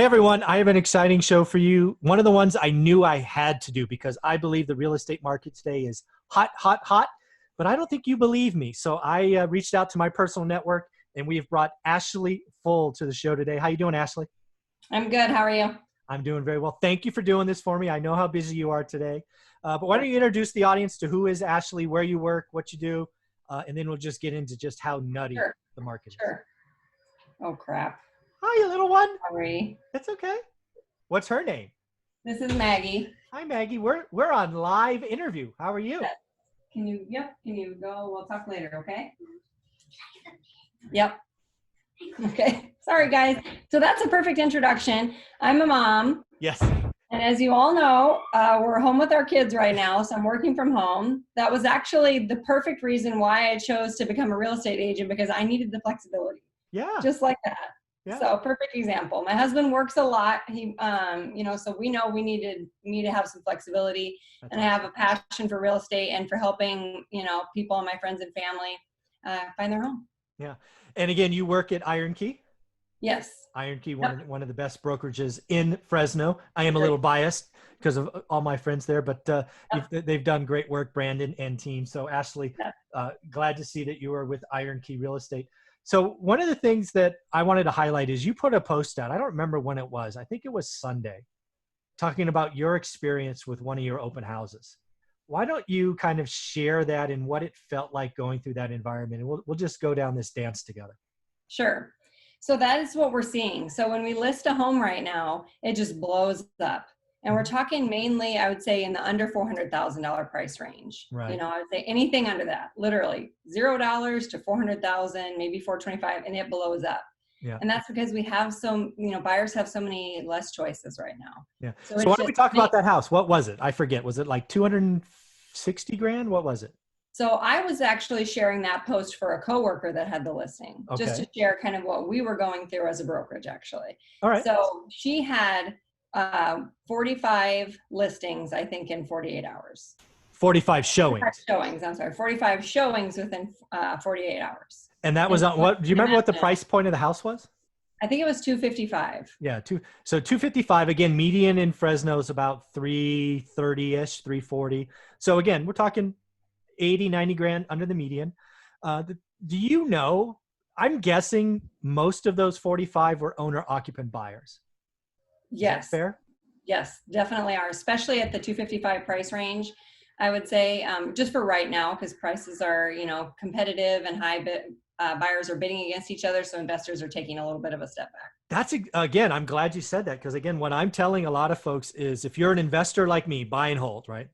Hey everyone, I have an exciting show for you. One of the ones I knew I had to do because I believe the real estate market today is hot, hot, hot, but I don't think you believe me. So I reached out to my personal network and we have brought Ashley Full to the show today. How you doing, Ashley? I'm good. How are you? I'm doing very well. Thank you for doing this for me. I know how busy you are today. But why don't you introduce the audience to who is Ashley, where you work, what you do, and then we'll just get into just how nutty Sure. the market is. Sure. Oh, crap. Hi, you little one. Sorry. It's okay. What's her name? This is Maggie. Hi, Maggie. We're on live interview. How are you? Can you go? We'll talk later, okay? Yep. Okay. Sorry, guys. So that's a perfect introduction. I'm a mom. Yes. And as you all know, we're home with our kids right now, so I'm working from home. That was actually the perfect reason why I chose to become a real estate agent, because I needed the flexibility. Yeah. Just like that. Yeah. So perfect example. My husband works a lot. He, so we know we need to have some flexibility. That's and I have a passion for real estate and for helping, people and my friends and family find their home. Yeah. And again, you work at Iron Key? Yes. Iron Key, Yep. one of the best brokerages in Fresno. I am a little biased because of all my friends there, but they've done great work, Brandon and team. So Ashley, glad to see that you are with Iron Key Real Estate. So one of the things that I wanted to highlight is you put a post out. I don't remember when it was. I think it was Sunday, talking about your experience with one of your open houses. Why don't you kind of share that and what it felt like going through that environment? And we'll just go down this dance together. Sure. So that is what we're seeing. So when we list a home right now, it just blows up. And we're talking mainly, I would say, in the under $400,000 price range. Right. I would say anything under that, literally $0 to 400,000, maybe 425, and it blows up. Yeah. And that's because we have buyers have so many less choices right now. Yeah. So why don't we talk about that house? What was it? I forget. Was it like 260 grand? What was it? So I was actually sharing that post for a coworker that had the listing, just to share kind of what we were going through as a brokerage, actually. All right. So she had 45 listings, I think, in 48 hours. 45 showings. 45 showings within 48 hours. And that was on what? Do you remember what the price point of the house was? I think it was 255. Yeah, so 255 again. Median in Fresno is about 330ish, 340. So again, we're talking 80, 90 grand under the median. Do you know? I'm guessing most of those 45 were owner occupant buyers. Yes. Is that fair? Yes, definitely are, especially at the 255 price range. I would say just for right now, because prices are, competitive and high, buyers are bidding against each other. So investors are taking a little bit of a step back. That's, again, I'm glad you said that, because again, what I'm telling a lot of folks is if you're an investor like me, buy and hold, right?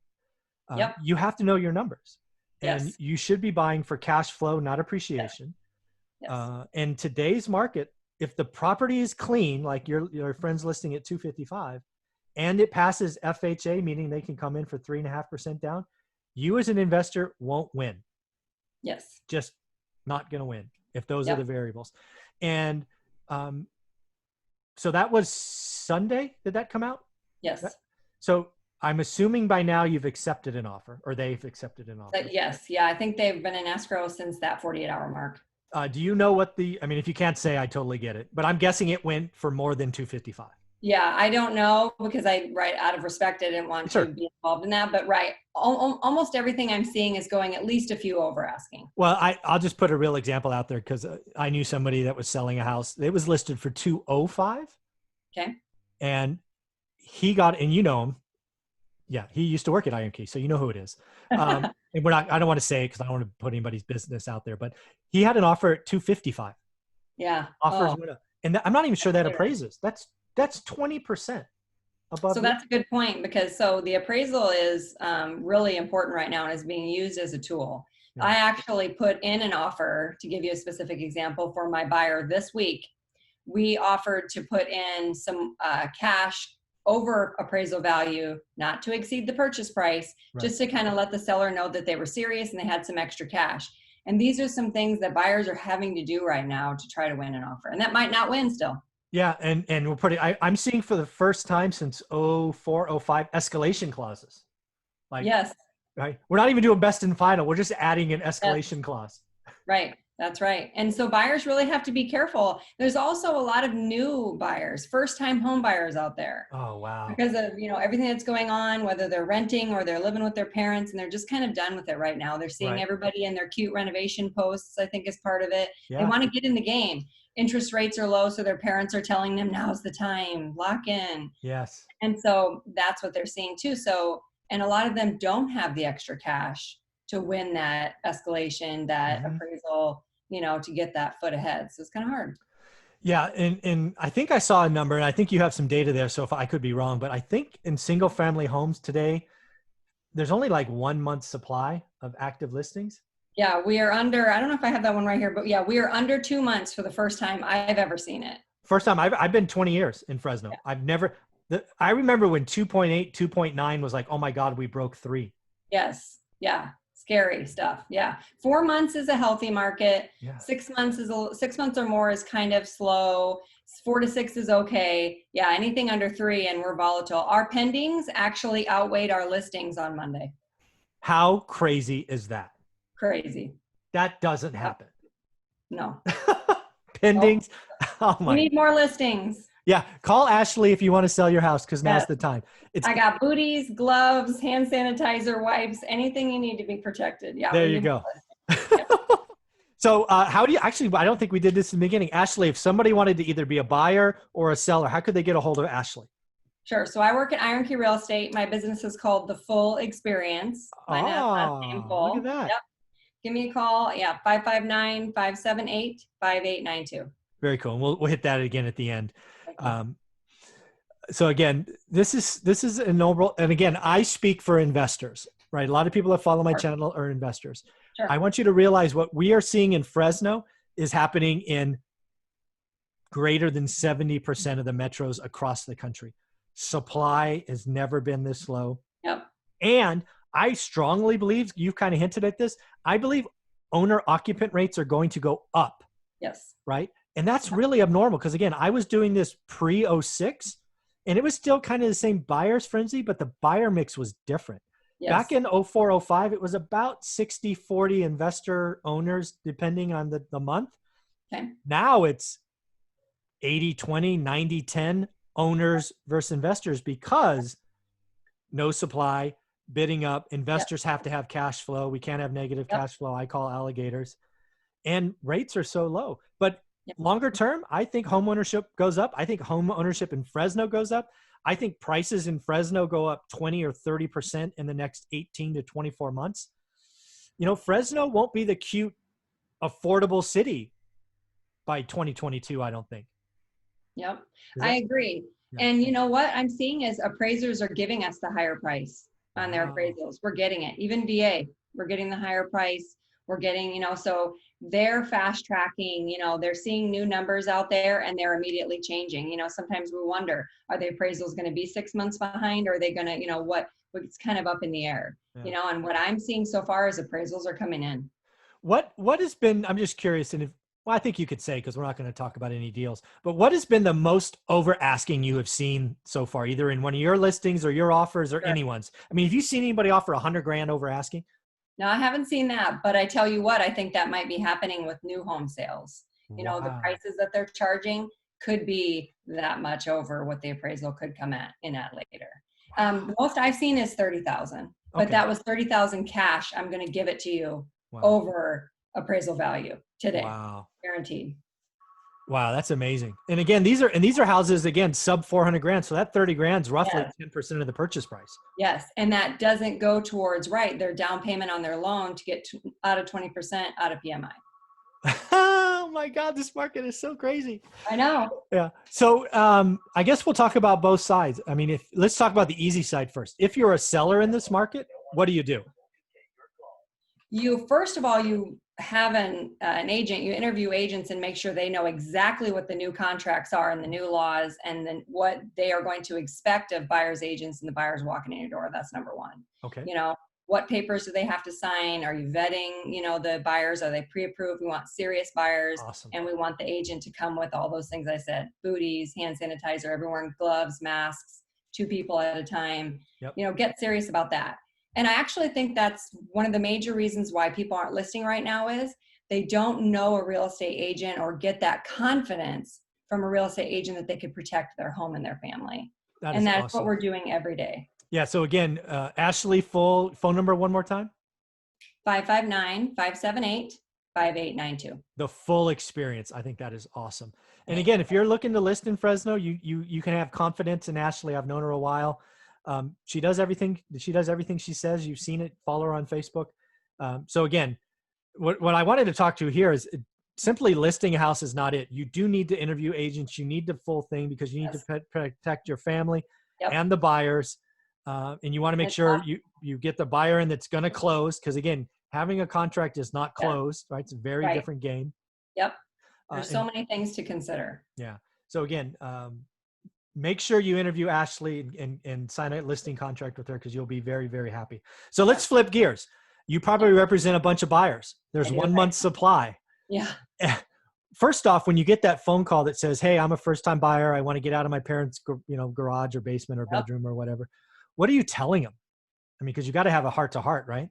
You have to know your numbers. And you should be buying for cash flow, not appreciation. Yes. In today's market, if the property is clean, like your friend's listing at 255, and it passes FHA, meaning they can come in for 3.5% down, you as an investor won't win. Yes. Just not going to win if those are the variables. And so that was Sunday. Did that come out? Yes. So I'm assuming by now you've accepted an offer, or they've accepted an offer. Yes. Yeah. I think they've been in escrow since that 48-hour mark. Do you know what if you can't say, I totally get it, but I'm guessing it went for more than 255. Yeah, I don't know, because out of respect, I didn't want to be involved in that, but almost everything I'm seeing is going at least a few over asking. Well, I'll just put a real example out there, because I knew somebody that was selling a house. It was listed for 205. Okay. And he got, and you know him. Yeah, he used to work at Iron Key, so you know who it is. And I don't want to say it because I don't want to put anybody's business out there, but he had an offer at 255. Yeah. Offers went up. And I'm not even sure that appraises. That's 20% above. So that's a good point, because the appraisal is really important right now and is being used as a tool. Yeah. I actually put in an offer, to give you a specific example, for my buyer this week. We offered to put in some cash over appraisal value, not to exceed the purchase price, just to kind of let the seller know that they were serious and they had some extra cash. And these are some things that buyers are having to do right now to try to win an offer. And that might not win still. Yeah. And we're I'm seeing for the first time since 04, 05 escalation clauses. Yes. Right. We're not even doing best and final. We're just adding an escalation clause. Right. That's right. And so buyers really have to be careful. There's also a lot of new buyers, first-time home buyers out there Oh, wow. because of, everything that's going on, whether they're renting or they're living with their parents, and they're just kind of done with it right now. They're seeing Right. everybody in their cute renovation posts, I think is part of it. They Yeah. want to get in the game. Interest rates are low, so their parents are telling them now's the time, lock in. Yes. And so that's what they're seeing too. So, and a lot of them don't have the extra cash to win that escalation, that Hmm. appraisal, to get that foot ahead. So it's kind of hard. Yeah. And I think I saw a number, and I think you have some data there. So if I could be wrong, but I think in single family homes today, there's only like 1 month supply of active listings. Yeah, we are under, I don't know if I have that one right here, but yeah, we are under 2 months for the first time I've ever seen it. First time I've been 20 years in Fresno. I've never, I remember when 2.8, 2.9 was like, oh my God, we broke 3. Yes. Yeah. Scary stuff. Yeah. 4 months is a healthy market. Yeah. 6 months is 6 months or more is kind of slow. 4 to 6 is okay. Yeah. Anything under 3 and we're volatile. Our pendings actually outweighed our listings on Monday. How crazy is that? Crazy. That doesn't happen. No. Pendings. Oh, Oh my. we need more listings. Yeah. Call Ashley if you want to sell your house, because now's Yes. the time. I got booties, gloves, hand sanitizer, wipes, anything you need to be protected. Yeah. There you go. Yep. So how do you actually, I don't think we did this in the beginning. Ashley, if somebody wanted to either be a buyer or a seller, how could they get a hold of Ashley? Sure. So I work at Iron Key Real Estate. My business is called The Full Experience. My last name Oh, Full. look at that. Yep. Give me a call. Yeah. 559-578-5892. Very cool. And we'll hit that again at the end. Okay. So again, this is a noble, and again, I speak for investors, right? A lot of people that follow my channel are investors. Sure. I want you to realize what we are seeing in Fresno is happening in greater than 70% of the metros across the country. Supply has never been this low. Yep. And I strongly believe, you've kind of hinted at this, I believe owner occupant rates are going to go up. Yes. Right. And that's really abnormal because, again, I was doing this pre-06 and it was still kind of the same buyer's frenzy, but the buyer mix was different. Yes. Back in 04, 05, it was about 60-40 investor owners, depending on the month. Okay. Now it's 80-20, 90-10 owners versus investors because no supply, bidding up. Investors have to have cash flow. We can't have negative cash flow. I call alligators. And rates are so low. But longer term, I think home ownership goes up. I think home ownership in Fresno goes up. I think prices in Fresno go up 20 or 30% in the next 18 to 24 months. Fresno won't be the cute, affordable city by 2022, I don't think. Yep. I agree. Yeah. And you know what I'm seeing is appraisers are giving us the higher price on their appraisals. We're getting it. Even VA, we're getting the higher price. We're getting, so they're fast tracking, they're seeing new numbers out there and they're immediately changing. Sometimes we wonder, are the appraisals going to be 6 months behind? Or are they going to, it's kind of up in the air, and what I'm seeing so far is appraisals are coming in. What has been, I'm just curious, and I think you could say, because we're not going to talk about any deals, but what has been the most over asking you have seen so far, either in one of your listings or your offers or anyone's? I mean, have you seen anybody offer $100,000 over asking? No, I haven't seen that, but I tell you what, I think that might be happening with new home sales. The prices that they're charging could be that much over what the appraisal could come in at later. The most I've seen is 30,000, but that was 30,000 cash. I'm going to give it to you over appraisal value today. Wow. Guaranteed. Wow, that's amazing. And again, these are houses, again, sub $400,000. So that 30 grand is roughly 10% of the purchase price. Yes. And that doesn't go towards their down payment on their loan to get out of 20% out of PMI. Oh my God, this market is so crazy. I know. Yeah. So I guess we'll talk about both sides. I mean, let's talk about the easy side first. If you're a seller in this market, what do you do? First of all, you have an agent, you interview agents and make sure they know exactly what the new contracts are and the new laws and then what they are going to expect of buyers agents and the buyers walking in your door. That's number one. Okay. What papers do they have to sign? Are you vetting, the buyers? Are they pre-approved? We want serious buyers. Awesome. And we want the agent to come with all those things I said, booties, hand sanitizer, everyone, gloves, masks, 2 people at a time. Yep. Get serious about that. And I actually think that's one of the major reasons why people aren't listing right now is they don't know a real estate agent or get that confidence from a real estate agent that they could protect their home and their family. That is And that's awesome. what we're doing every day. Yeah. So again, Ashley, full phone number one more time. 559-578-5892. The full experience. I think that is awesome. And again, if you're looking to list in Fresno, you can have confidence in Ashley. I've known her a while. She does everything. She does everything she says. You've seen it. Follow her on Facebook. So again, what I wanted to talk to here is simply listing a house is not it. You do need to interview agents. You need the full thing because you need to protect your family and the buyers. And you want to make sure you get the buyer in that's going to close. Because again, having a contract is not closed, right? It's a very different game. Yep. There's so many things to consider. Yeah. So again, make sure you interview Ashley and sign a listing contract with her because you'll be very, very happy. So let's flip gears. You probably represent a bunch of buyers. There's 1 month supply. Yeah. First off, when you get that phone call that says, hey, I'm a first-time buyer. I want to get out of my parents' garage or basement or bedroom or whatever. What are you telling them? I mean, because you got to have a heart-to-heart, right?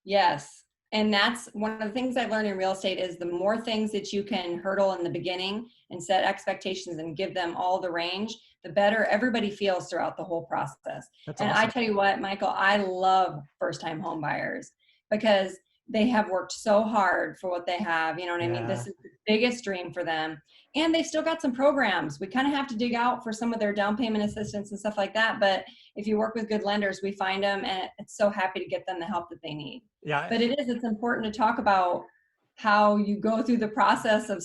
Yes. And that's one of the things I've learned in real estate is the more things that you can hurdle in the beginning and set expectations and give them all the range, the better everybody feels throughout the whole process. That's and awesome. I tell you what, Michael, I love first-time home buyers because they have worked so hard for what they have. You know what I mean? This is the biggest dream for them. And they've still got some programs. We kind of have to dig out for some of their down payment assistance and stuff like that. But if you work with good lenders, we find them and it's so happy to get them the help that they need. Yeah. But it's important to talk about how you go through the process of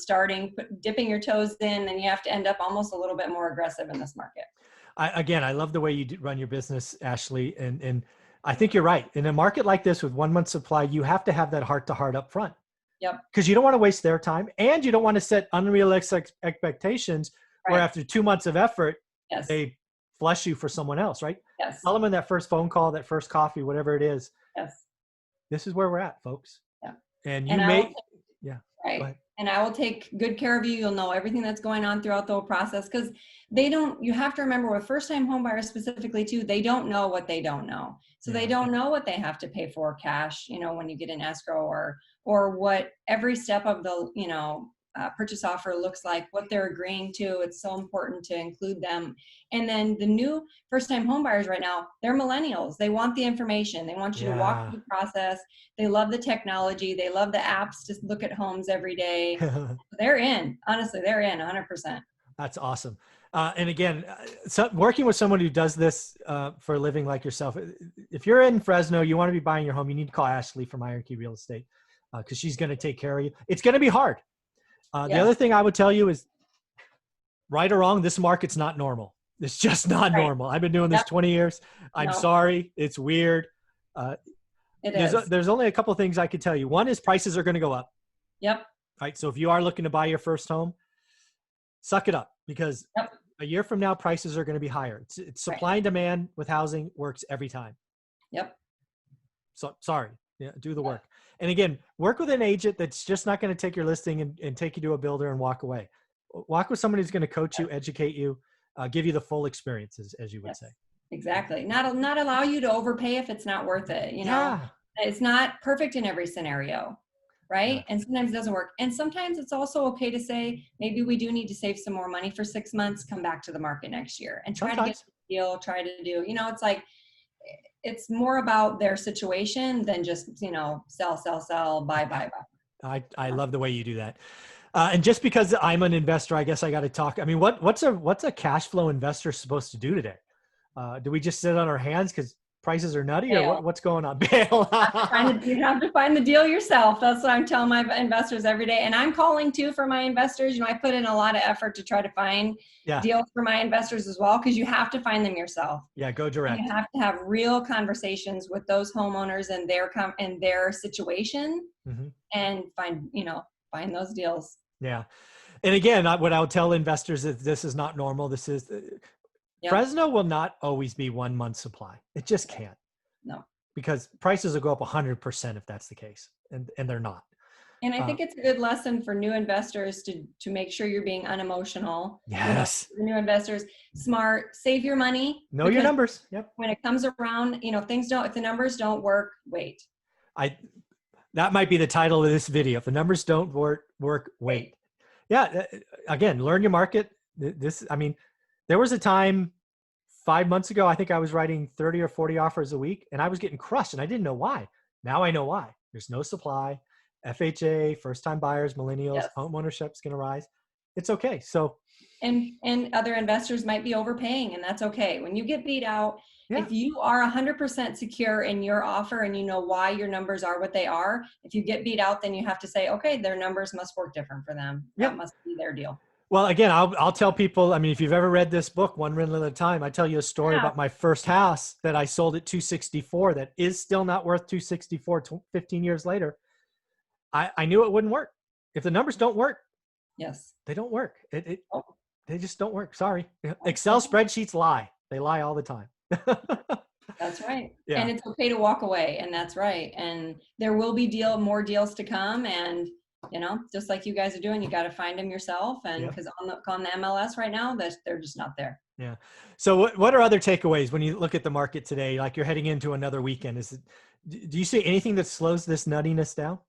dipping your toes in, and you have to end up almost a little bit more aggressive in this market. I love the way you run your business, Ashley. And I think you're right. In a market like this with 1 month supply, you have to have that heart-to-heart up front. Yep. Because you don't want to waste their time and you don't want to set unrealistic expectations where after 2 months of effort, they flush you for someone else, right? Yes. Tell them in that first phone call, that first coffee, whatever it is. Yes. This is where we're at, folks. Yeah. And Right. And I will take good care of you. You'll know everything that's going on throughout the whole process because you have to remember with first-time home buyers specifically too, they don't know what they don't know. So they don't know what they have to pay for cash, when you get an escrow or what every step of the, purchase offer looks like, what they're agreeing to. It's so important to include them. And then the new first-time home buyers right now, they're millennials. They want the information. They want you to walk through the process. They love the technology. They love the apps to look at homes every day. They're in. Honestly, they're in 100%. That's awesome. And again, working with someone who does this for a living like yourself, if you're in Fresno, you want to be buying your home, you need to call Ashley from Iron Key Real Estate because she's going to take care of you. It's going to be hard. The other thing I would tell you is, right or wrong, this market's not normal. It's just not normal. I've been doing this 20 years. I'm sorry. It's weird. There's only a couple of things I could tell you. One is prices are going to go up. Yep. Right. So if you are looking to buy your first home, suck it up because a year from now, prices are going to be higher. It's supply and demand with housing works every time. Yep. So sorry. Yeah, do the work. And again, work with an agent that's just not going to take your listing and take you to a builder and walk away. Walk with someone who's going to coach you, educate you, give you the full experiences, as you would say. Exactly. Not allow you to overpay if it's not worth it. It's not perfect in every scenario, right? Yeah. And sometimes it doesn't work. And sometimes it's also okay to say, maybe we do need to save some more money for 6 months, come back to the market next year and try to get a deal, try to do, it's like, it's more about their situation than just, sell, buy. I love the way you do that. And just because I'm an investor, I guess I got to talk. I mean, what's a cash flow investor supposed to do today? Do we just sit on our hands because prices are nutty or what's going on? Bail. You have to find the deal yourself. That's what I'm telling my investors every day. And I'm calling too for my investors. I put in a lot of effort to try to find deals for my investors as well, because you have to find them yourself. Yeah, go direct. You have to have real conversations with those homeowners and their situation and find those deals. Yeah. And again, what I would tell investors is this is not normal. This is Fresno will not always be 1 month supply. It just can't. No. Because prices will go up 100% if that's the case. And they're not. And I think it's a good lesson for new investors to make sure you're being unemotional. Yes. New investors, smart, save your money. Know your numbers. Yep. When it comes around, if the numbers don't work, wait. That might be the title of this video. If the numbers don't work, wait. Yeah. Again, learn your market. I mean, there was a time 5 months ago, I think I was writing 30 or 40 offers a week and I was getting crushed and I didn't know why. Now I know why. There's no supply. FHA, first time buyers, millennials, Yes. home ownership's going to rise. It's okay. So, and other investors might be overpaying, and that's okay. When you get beat out, yeah. if you are 100% secure in your offer and you know why your numbers are what they are, if you get beat out, then you have to say, okay, their numbers must work different for them. That must be their deal. Well, again, I'll tell people, I mean, if you've ever read this book, One Rental at a Time, I tell you a story about my first house that I sold at 264 that is still not worth 264 15 years later. I knew it wouldn't work. If the numbers don't work, yes, they don't work. They just don't work. Sorry. Excel spreadsheets lie. They lie all the time. That's right. Yeah. And it's okay to walk away, and that's right. And there will be more deals to come, and just like you guys are doing, you got to find them yourself. And because on the MLS right now, they're just not there. Yeah. So what are other takeaways when you look at the market today? Like you're heading into another weekend. Do you see anything that slows this nuttiness down?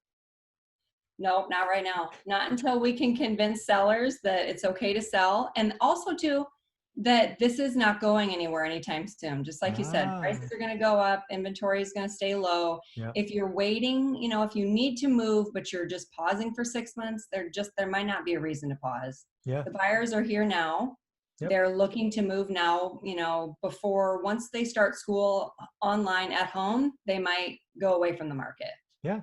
No, not right now. Not until we can convince sellers that it's okay to sell. And also too, that this is not going anywhere anytime soon. Just like you said, prices are going to go up, inventory is going to stay low. Yeah. If you're waiting, if you need to move, but you're just pausing for 6 months, there might not be a reason to pause. Yeah. The buyers are here now. Yep. They're looking to move now, once they start school online at home, they might go away from the market. Yeah.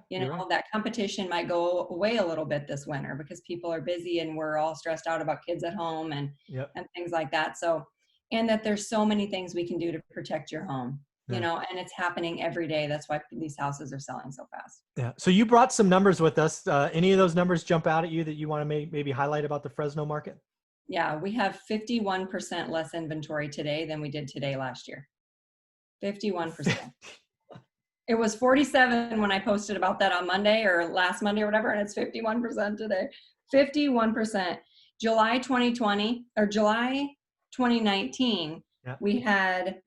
That competition might go away a little bit this winter because people are busy and we're all stressed out about kids at home and things like that. So, and that there's so many things we can do to protect your home, and it's happening every day. That's why these houses are selling so fast. Yeah. So you brought some numbers with us. Any of those numbers jump out at you that you want to maybe highlight about the Fresno market? Yeah, we have 51% less inventory today than we did today last year. 51%. It was 47 when I posted about that on Monday or last Monday or whatever, and it's 51% today. 51%. July 2020 or July 2019, we had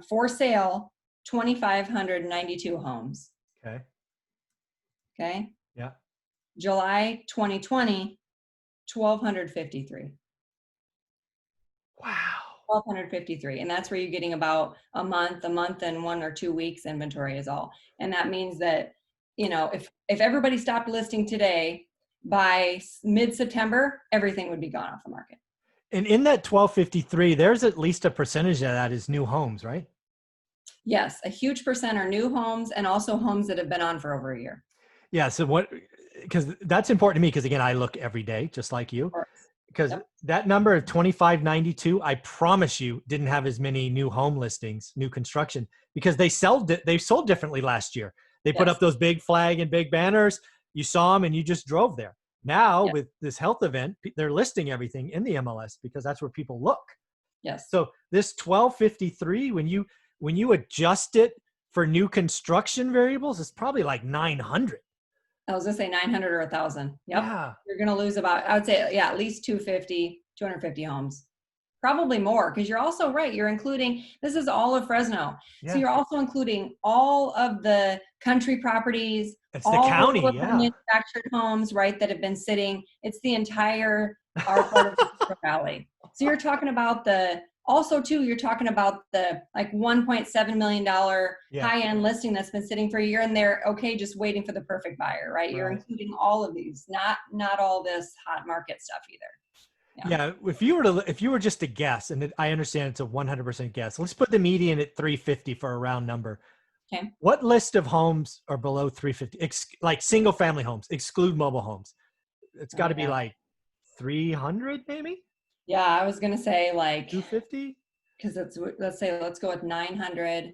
for sale 2,592 homes. Okay. Okay. Yeah. July 2020, 1,253. Wow. 1,253. And that's where you're getting about a month and 1 or 2 weeks inventory is all. And that means that, if everybody stopped listing today, by mid-September, everything would be gone off the market. And in that 1,253, there's at least a percentage of that is new homes, right? Yes. A huge percent are new homes and also homes that have been on for over a year. Yeah. So because that's important to me, because again, I look every day, just like you. Because that number of 2,592, I promise you, didn't have as many new home listings, new construction, because they sold differently last year. They put up those big flag and big banners. You saw them and you just drove there. Now with this health event, they're listing everything in the MLS because that's where people look. Yes. So this 1,253, when you adjust it for new construction variables, it's probably like 900. I was going to say 900 or 1,000. Yep. Yeah. You're going to lose about, I would say, at least 250 homes. Probably more, because you're also right. You're including, this is all of Fresno. Yeah. So you're also including all of the country properties, it's the county, the manufactured homes, right, that have been sitting. It's the entire our part of the valley. So you're talking about you're talking about the like $1.7 million high-end listing that's been sitting for a year, and they're okay just waiting for the perfect buyer, right? You're including all of these, not all this hot market stuff either. Yeah. If you were just to guess, and I understand it's a 100% guess, let's put the median at 350 for a round number. Okay. What list of homes are below 350? Like single family homes, exclude mobile homes. It's got to be like 300 maybe? Yeah, I was going to say like 250? Because let's go with 900.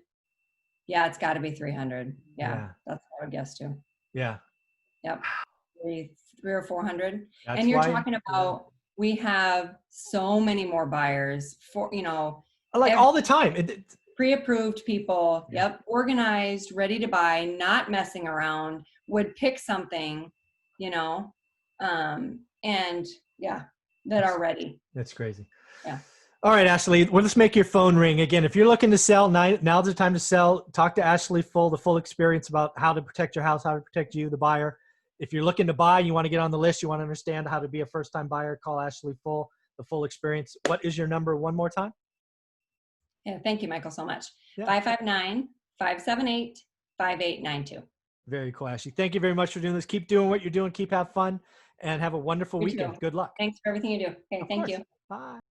Yeah, it's got to be 300. Yeah, that's what I would guess too. Yeah. Yep. 300 or 400. That's and you're talking about, we have so many more buyers for, like all the time. Pre-approved people. Yep. Organized, ready to buy, not messing around, would pick something, and that are ready. That's crazy. Yeah. All right, Ashley, well, let's make your phone ring. Again, if you're looking to sell, now's the time to sell. Talk to Ashley the full experience about how to protect your house, how to protect you, the buyer. If you're looking to buy, you want to get on the list, you want to understand how to be a first-time buyer, call Ashley the full experience. What is your number one more time? Yeah, thank you, Michael, so much. Yeah. 559-578-5892. Very cool, Ashley. Thank you very much for doing this. Keep doing what you're doing. Keep having fun and have a wonderful You weekend. too. Good luck. Thanks for everything you do. Okay, thank you. Bye.